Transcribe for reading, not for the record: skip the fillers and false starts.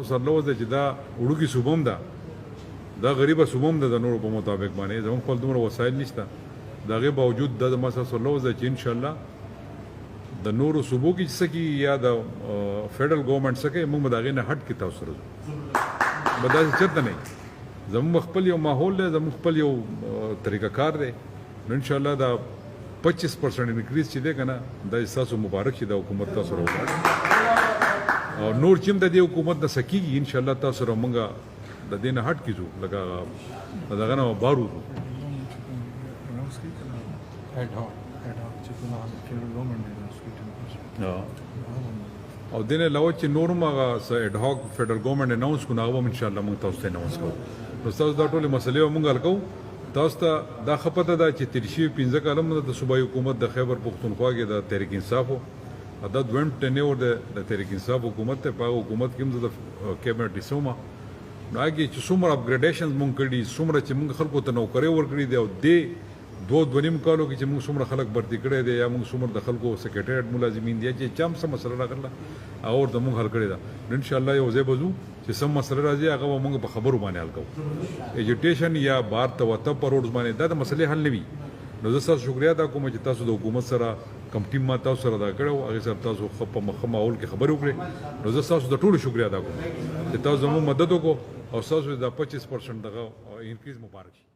سرلوز دی چې دا وړوکی صوبه هم ده دا غریبه صوبه هم ده د نورو په مطابق باندې زموږ خپل دومره وسایل نشته د هغې باوجود دا زما سره سرلوز دی چې انشاءالله د نورو صوبو کې څه کېږي یا د فیډرل ګورنمنټ څه کوي موږ به د هغې نه هټ کې تاسو سره ځو به داسې چېرته نه وي زموږ خپل یو ماحول دی زموږ خپل یو طریقه کار دی نو انشاءالله دا 25% انکریز چې دی که نه دا ستاسو مبارک چې دا حکومت تاسو سره وکړي او نور چې هم د دې حکومت نه څه کېږي انشاءالله تاسو سره موږ د دې نه هټ کېږو لکه د دغه نه بار وځو او دې نه علاوه چې نور هم هغه څه اډ هاک فیډرل ګورنمنټ اناونس کړو هغه هم انشاءالله موږ تاسو ته اناونس کوو نو ستاسو دا ټولې مسلې به موږ حل کوو تاسو ته دا ښه پته ده چې تېر شوي 15 کاله هم د صوبایي حکومت د خیبر پښتونخوا کې د تحریک انصاف دا دویم ټینیور د تحریک انصاف حکومت ته په حکومت کې هم د کیبنټ حصو ما نو هغې چې څومره اپګریډیشنز مونږ کړي څومره چې مونږ خلکو ته نوکرۍ ورکړي دي او دې 2.5 کالو کې چې مونږ څومره خلک برتي کړی دی یا مونږ څومره د خلکو سیکریټریټ ملازمین دي چې چا هم څه مسله راغله هغه ورته مونږ حل کړې ده نو انشاءالله یو ځای به ځو چې سم مسله راځي هغه به مونږ په خبرو باندې حل کوو ایجوکیشن یا بار ته وته په روډز باندې دا د مسلې حل نه وي نو زه ستاسو شکریه ادا کوم چې تاسو د حکومت سره کم ټیم ما تاسو سره ادا کړی او هغې سره تاسو ښه په مخه ماحول کې خبرې وکړې نو زه ستاسو د ټولو شکریه ادا کوم چې تاسو زموږ مدد وکړو او ستاسو دا 25% دغه انکریز مبارک شي